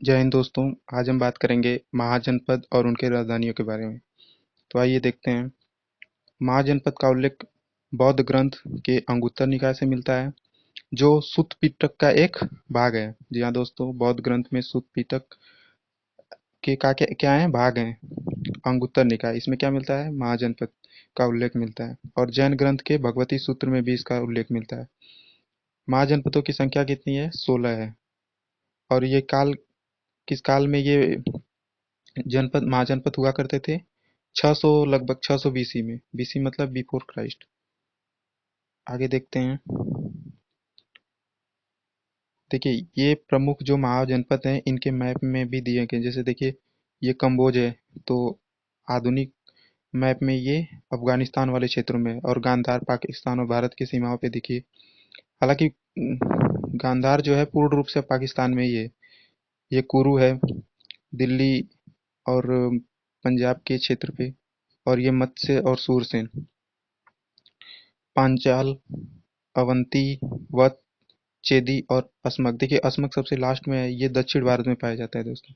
जय हिंद दोस्तों। आज हम बात करेंगे महाजनपद और उनके राजधानियों के बारे में। तो आइए देखते हैं। महाजनपद का उल्लेख बौद्ध ग्रंथ के अंगुत्तर निकाय से मिलता है, जो सुत्त पिटक का एक भाग है। जी हाँ दोस्तों, बौद्ध ग्रंथ में सुत्त पिटक के क्या है, भाग हैं। अंगुत्तर निकाय, इसमें क्या मिलता है, महाजनपद का उल्लेख मिलता है। और जैन ग्रंथ के भगवती सूत्र में भी इसका उल्लेख मिलता है। महाजनपदों की संख्या कितनी है, 16 है। और ये काल, किस काल में ये जनपद महाजनपद हुआ करते थे? 600, लगभग 600 बीसी में। बीसी मतलब बिफोर क्राइस्ट। आगे देखते हैं। देखिए, ये प्रमुख जो महाजनपद हैं इनके मैप में भी दिए गए। जैसे देखिए, ये कम्बोज है, तो आधुनिक मैप में ये अफगानिस्तान वाले क्षेत्रों में है। और गांधार पाकिस्तान और भारत की सीमाओं पे देखिए। हालांकि गांधार जो है पूर्ण रूप से पाकिस्तान में ही है। ये कुरु है दिल्ली और पंजाब के क्षेत्र पे। और ये मत्स्य और सूरसेन, पांचाल, अवंती, वत्स, चेदी और अस्मक। देखिए, अस्मक सबसे लास्ट में है, ये दक्षिण भारत में पाया जाता है दोस्तों।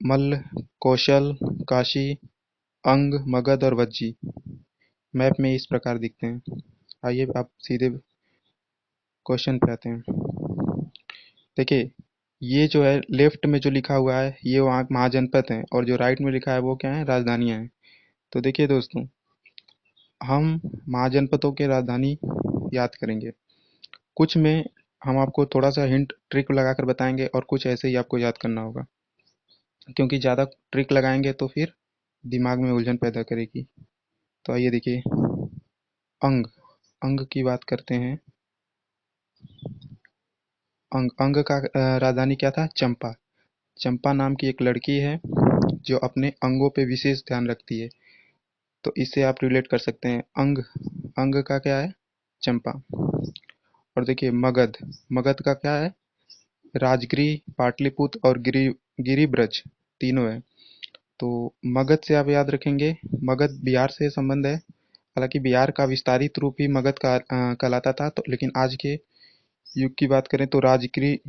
मल्ल, कौशल, काशी, अंग, मगध और वज्जी मैप में इस प्रकार दिखते हैं। आइए आप सीधे क्वेश्चन पे आते हैं। देखिए, ये जो है लेफ्ट में जो लिखा हुआ है ये वहाँ महाजनपद हैं, और जो राइट में लिखा है वो क्या है, राजधानियाँ हैं। तो देखिए दोस्तों, हम महाजनपदों के राजधानी याद करेंगे। कुछ में हम आपको थोड़ा सा हिंट ट्रिक लगाकर बताएंगे, और कुछ ऐसे ही आपको याद करना होगा, क्योंकि ज़्यादा ट्रिक लगाएंगे तो फिर दिमाग में उलझन पैदा करेगी। तो आइए देखिए। अंग, अंग की बात करते हैं। अंग, अंग का राजधानी क्या था, चंपा। चंपा नाम की एक लड़की है जो अपने अंगों पे विशेष ध्यान रखती है। तो इससे आप रिलेट कर सकते हैं। अंग, अंग का क्या है, चंपा। और देखिए मगध, मगध का क्या है, राजगिरी, पाटलिपुत्र और गिरिब्रज तीनों है। तो मगध से आप याद रखेंगे, मगध बिहार से संबंध है। हालांकि बिहार का विस्तारित रूप ही मगध का कहलाता था। तो लेकिन आज के युग की बात करें तो राजगिरी,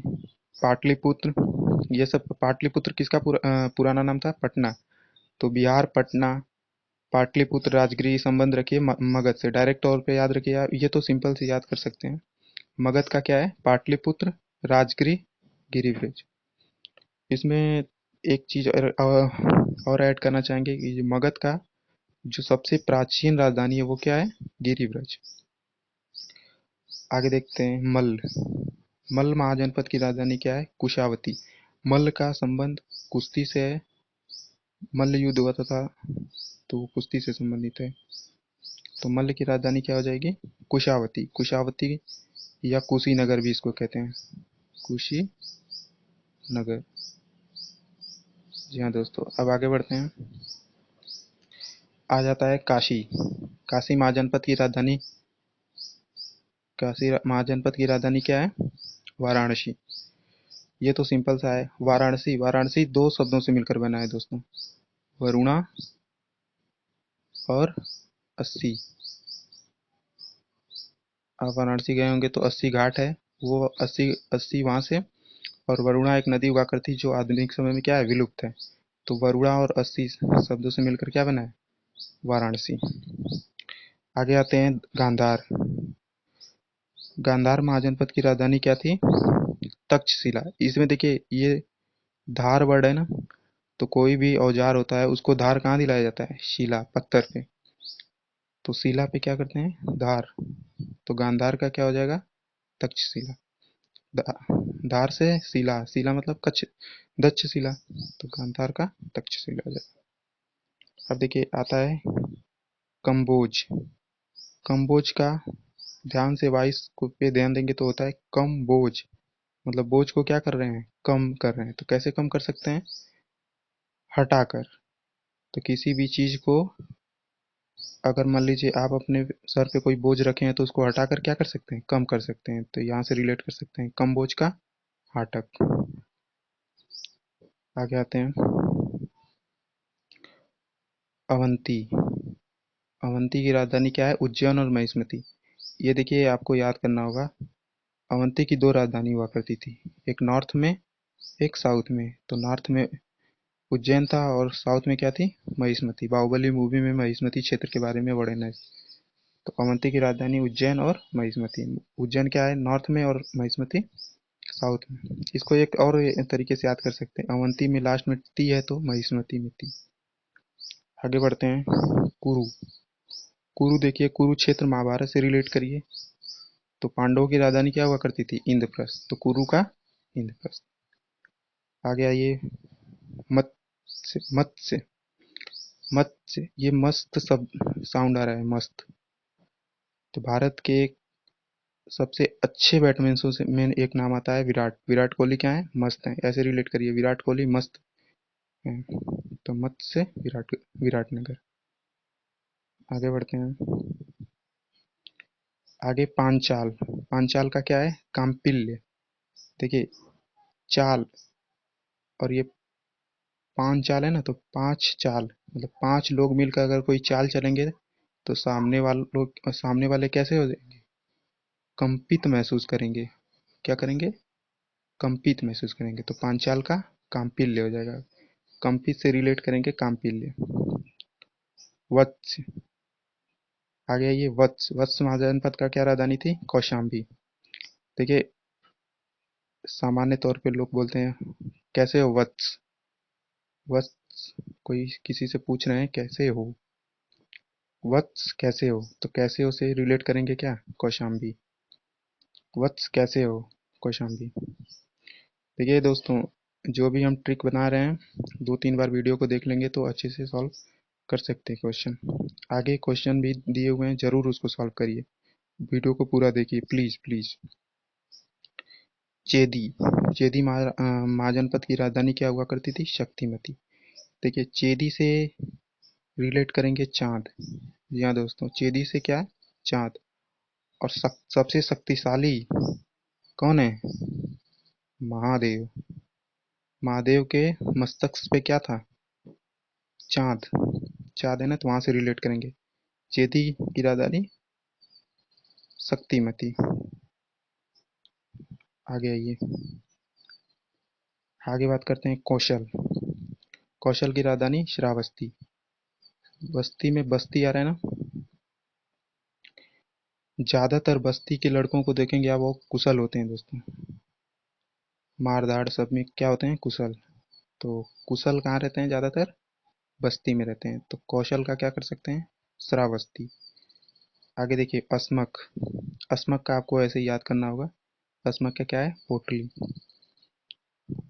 पाटलिपुत्र, ये सब। पाटलिपुत्र किसका पुराना नाम था, पटना। तो बिहार, पटना, पाटलिपुत्र, राजगिरी संबंध रखिए मगध से। डायरेक्ट तौर पे याद रखिए आप, ये तो सिंपल से याद कर सकते हैं। मगध का क्या है, पाटलिपुत्र, राजगिरी, गिरिब्रज। इसमें एक चीज और ऐड करना चाहेंगे कि ये मगध का जो सबसे प्राचीन राजधानी है वो क्या है, गिरिब्रज। आगे देखते हैं। मल्ल, मल्ल महाजनपद की राजधानी क्या है, कुशावती। मल्ल का संबंध कुश्ती से है। मल्ल युद्ध हुआ था तो वो कुश्ती से संबंधित है। तो मल्ल की राजधानी क्या हो जाएगी, कुशावती। कुशावती या कुशीनगर भी इसको कहते हैं, कुशीनगर। जी हाँ दोस्तों, अब आगे बढ़ते हैं। आ जाता है काशी। काशी महाजनपद की राजधानी, काशी महाजनपद की राजधानी क्या है, वाराणसी। ये तो सिंपल सा है। वाराणसी, वाराणसी दो शब्दों से मिलकर बना है दोस्तों, वरुणा और अस्सी। आप वाराणसी गए होंगे तो अस्सी घाट है, वो अस्सी अस्सी वहाँ से। और वरुणा एक नदी हुआ करती जो आधुनिक समय में क्या है, विलुप्त है। तो वरुणा और अस्सी शब्दों से मिलकर क्या बना है, वाराणसी। आगे आते हैं गांधार। गांधार महाजनपद की राजधानी क्या थी, तक्षशिला। इसमें देखिए ये धार वर्ड है ना, तो कोई भी औजार होता है उसको धार कहाँ दिलाया जाता है, शिला, पत्थर पे। तो शिला पे क्या करते हैं, धार। तो गांधार का क्या हो जाएगा, तक्षशिला। धार से शिला, शिला मतलब कच्छ, दक्षशिला। तो गांधार का तक्षशिला हो जाएगा। अब देखिए आता है कंबोज। कंबोज का ध्यान से वाइस को पे ध्यान देंगे तो होता है कम बोझ। मतलब बोझ को क्या कर रहे हैं, कम कर रहे हैं। तो कैसे कम कर सकते हैं, हटाकर। तो किसी भी चीज को, अगर मान लीजिए आप अपने सर पे कोई बोझ रखे हैं तो उसको हटाकर क्या कर सकते हैं, कम कर सकते हैं। तो यहाँ से रिलेट कर सकते हैं, कम बोझ का हाटक। आगे आते हैं अवंती। अवंती की राजधानी क्या है, उज्जैन और महिष्मती। ये देखिए आपको याद करना होगा। अवंती की दो राजधानी हुआ करती थी, एक नॉर्थ में एक साउथ में, तो नॉर्थ में उज्जैन था और साउथ में क्या थी, महिष्मती। बाहुबली मूवी में महिष्मती क्षेत्र के बारे में वर्णन है। तो अवंती की राजधानी उज्जैन और महिष्मती। उज्जैन क्या है, नॉर्थ में, और महिष्मती साउथ में। इसको एक और तरीके से याद कर सकते हैं, अवंती में लास्ट में ती है तो महिष्मती में ती। आगे बढ़ते हैं। कुरु। कुरु देखिए, कुरु क्षेत्र महाभारत से रिलेट करिए। तो पांडवों की राजधानी क्या हुआ करती थी, इंद्रप्रस्थ, तो कुरु का इंद्रप्रस्थ। आगे आइए। मत्स्य। मत्स्य। मत्स्य, ये मस्त सब साउंड आ रहा है, मस्त। तो भारत के एक सबसे अच्छे बैट्समैन से में एक नाम आता है विराट। विराट कोहली क्या है, मस्त है, ऐसे रिलेट करिए, विराट कोहली मस्त है। तो मत्स्य विराट, विराटनगर। आगे बढ़ते हैं। आगे पांचाल। पांचाल का क्या है, कांपिल्य। देखिए, चाल, और ये पांच चाल है ना, तो पांच चाल मतलब पांच लोग मिलकर अगर कोई चाल चलेंगे तो सामने वाले कैसे हो जाएंगे, कंपित महसूस करेंगे। क्या करेंगे, कंपित महसूस करेंगे। तो पांचाल का कांपिल्य हो जाएगा। कंपित से रिलेट करेंगे कांपिल्य। वत्स। आगे आइए, वत्स। वत्स महाजनपद का क्या राजधानी थी, कौशाम्बी। देखिए, सामान्य तौर पे लोग बोलते हैं कैसे हो वत्स। वत्स, कोई किसी से पूछ रहे हैं कैसे हो, वत्स कैसे हो, तो कैसे हो से रिलेट करेंगे क्या, कौशाम्बी। वत्स कैसे हो, कौशाम्बी। देखिए दोस्तों, जो भी हम ट्रिक बना रहे हैं, दो तीन बार वीडियो को देख लेंगे तो अच्छे से सॉल्व कर सकते हैं क्वेश्चन। आगे क्वेश्चन भी दिए हुए हैं, जरूर उसको सॉल्व करिए। वीडियो को पूरा देखिए प्लीज प्लीज। चेदी। चेदी महाजनपद की राजधानी क्या हुआ करती थी, शक्तिमती। देखिए, चेदी से रिलेट करेंगे चांद। जी हाँ दोस्तों, चेदी से क्या है, चांद। और सबसे शक्तिशाली कौन है, महादेव। महादेव के मस्तक पे क्या था, चांद। चांद है ना, तो वहां से रिलेट करेंगे। चेदी की राजधानी शक्तिमती। आगे आइए। आगे बात करते हैं कौशल। कौशल की राजधानी श्रावस्ती। बस्ती में बस्ती आ रहा है ना, ज्यादातर बस्ती के लड़कों को देखेंगे आप, वो कुशल होते हैं दोस्तों। मारधाड़ सब में क्या होते हैं, कुशल। तो कुशल कहाँ रहते हैं, ज्यादातर बस्ती में रहते हैं। तो कौशल का क्या कर सकते हैं, श्रावस्ती। आगे देखिए, अस्मक। अस्मक का आपको ऐसे ही याद करना होगा। अस्मक का क्या है, पोटली।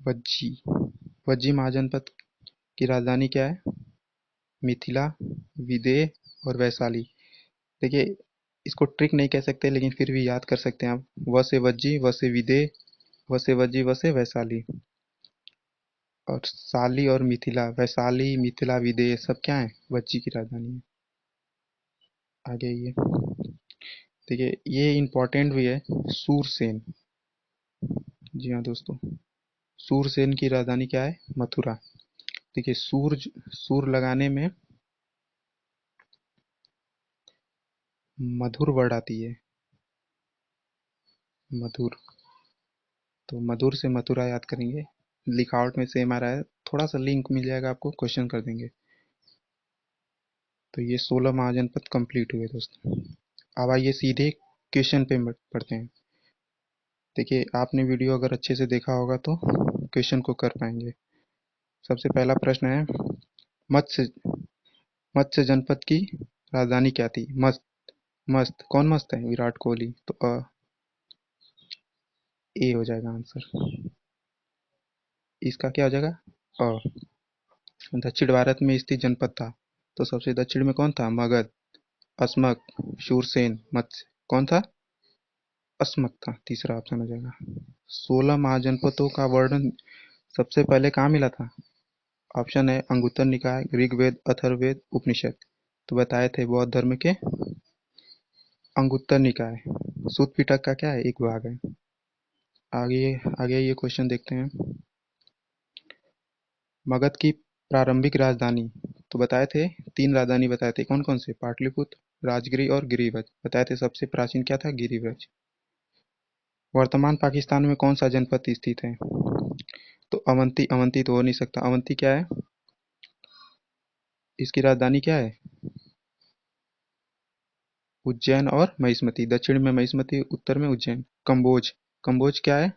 वज्जी। वज्जी महाजनपद की राजधानी क्या है, मिथिला, विदेह और वैशाली। देखिए, इसको ट्रिक नहीं कह सकते, लेकिन फिर भी याद कर सकते हैं आप। व से वज्जी, व से विदेह, व से वज्जी, व से वैशाली। और शाली और मिथिला, वैशाली, मिथिला, विदेह सब क्या है, वज्जी की राजधानी है। आगे ये देखिए, ये इम्पोर्टेंट भी है, सूरसेन। जी हाँ दोस्तों, सूरसेन की राजधानी क्या है, मथुरा। देखिए, सूर लगाने में मधुर वर्ड आती है, मधुर। तो मधुर से मथुरा याद करेंगे। लिखावट में सेम आ रहा है, थोड़ा सा लिंक मिल जाएगा आपको, क्वेश्चन कर देंगे। तो ये 16 महाजनपद कंप्लीट हुए दोस्तों। अब आइए सीधे क्वेश्चन पे पढ़ते हैं। देखिए, आपने वीडियो अगर अच्छे से देखा होगा तो क्वेश्चन को कर पाएंगे। सबसे पहला प्रश्न है, मत्स्य मत्स्य जनपद की राजधानी क्या थी, मस्त। मस्त कौन मस्त है, विराट कोहली। तो ए हो जाएगा आंसर। इसका क्या हो जाएगा, अ। दक्षिण भारत में स्थित जनपद था, तो सबसे दक्षिण में कौन था, मगध। अस्मक, शूरसेन, मत्स्य, कौन था, अस्मक था, तीसरा ऑप्शन हो जाएगा। 16 महाजनपदों का वर्णन सबसे पहले कहाँ मिला था, ऑप्शन है अंगुत्तर निकाय, ऋग्वेद, अथर्ववेद, उपनिषद। तो बताए थे बौद्ध धर्म के अंगुत्तर निकाय। सूत पिटक का क्या है, एक भाग है। आगे आगे ये क्वेश्चन देखते हैं। मगध की प्रारंभिक राजधानी, तो बताए थे तीन राजधानी बताए थे, कौन कौन से, पाटलिपुत्र, राजगिरी और गिरिव्रज। बताए थे सबसे प्राचीन क्या था, गिरिव्रज। वर्तमान पाकिस्तान में कौन सा जनपद स्थित है, तो अवंती अवंती तो हो नहीं सकता। अवंती क्या है? इसकी राजधानी क्या है? उज्जैन और महिष्मति। दक्षिण में महिष्मति, उत्तर में उज्जैन। कंबोज। कंबोज क्या है?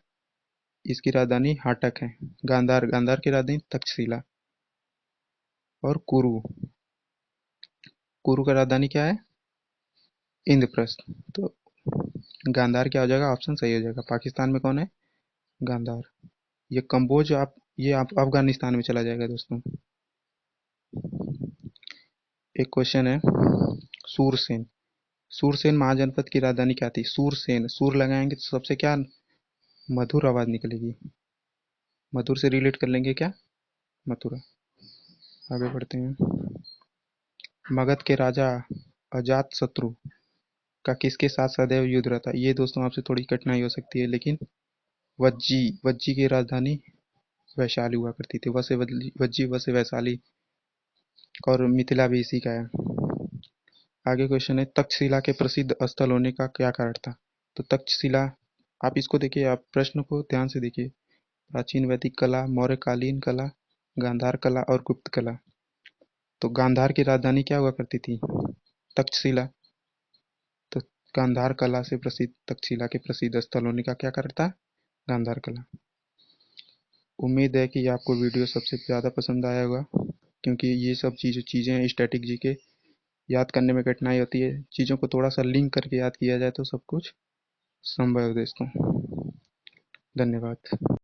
इसकी राजधानी हाटक है। गांधार। गांधार की राजधानी तक्षशिला। और कुरु। कुरु का राजधानी क्या है? इंद्रप्रस्थ। तो गांधार क्या हो जाएगा? ऑप्शन सही हो जाएगा। पाकिस्तान में कौन है? गांधार। ये कंबोज आप अफगानिस्तान में चला जाएगा दोस्तों। एक क्वेश्चन है, सूरसेन। सूरसेन महाजनपद की राजधानी क्या थी? सूरसेन, सूर लगाएंगे तो सबसे क्या मधुर आवाज निकलेगी? मधुर से रिलेट कर लेंगे क्या? मथुरा। आगे बढ़ते हैं। मगध के राजा अजात शत्रु का किसके साथ सदैव युद्ध रहता? ये दोस्तों आपसे थोड़ी कठिनाई हो सकती है, लेकिन वज्जी। वज्जी की राजधानी वैशाली हुआ करती थी। वसे वज्जी, वसे वैशाली। और मिथिला भी इसी का है। आगे क्वेश्चन है, तक्षशिला के प्रसिद्ध स्थल होने का क्या कारण था? तो तक्षशिला, आप इसको देखिए, आप प्रश्न को ध्यान से देखिए। प्राचीन वैदिक कला, मौर्यकालीन कला, गांधार कला और गुप्त कला। तो गांधार की राजधानी क्या हुआ करती थी? तक्षशिला। तो गांधार कला से प्रसिद्ध तक्षशिला के प्रसिद्ध स्थल होने का क्या कारण था? गांधार कला। उम्मीद है कि आपको वीडियो सबसे ज़्यादा पसंद आया होगा, क्योंकि ये सब चीज़ें स्टैटिक जीके याद करने में कठिनाई होती है। चीज़ों को थोड़ा सा लिंक करके याद किया जाए तो सब कुछ संभव है दोस्तों। धन्यवाद।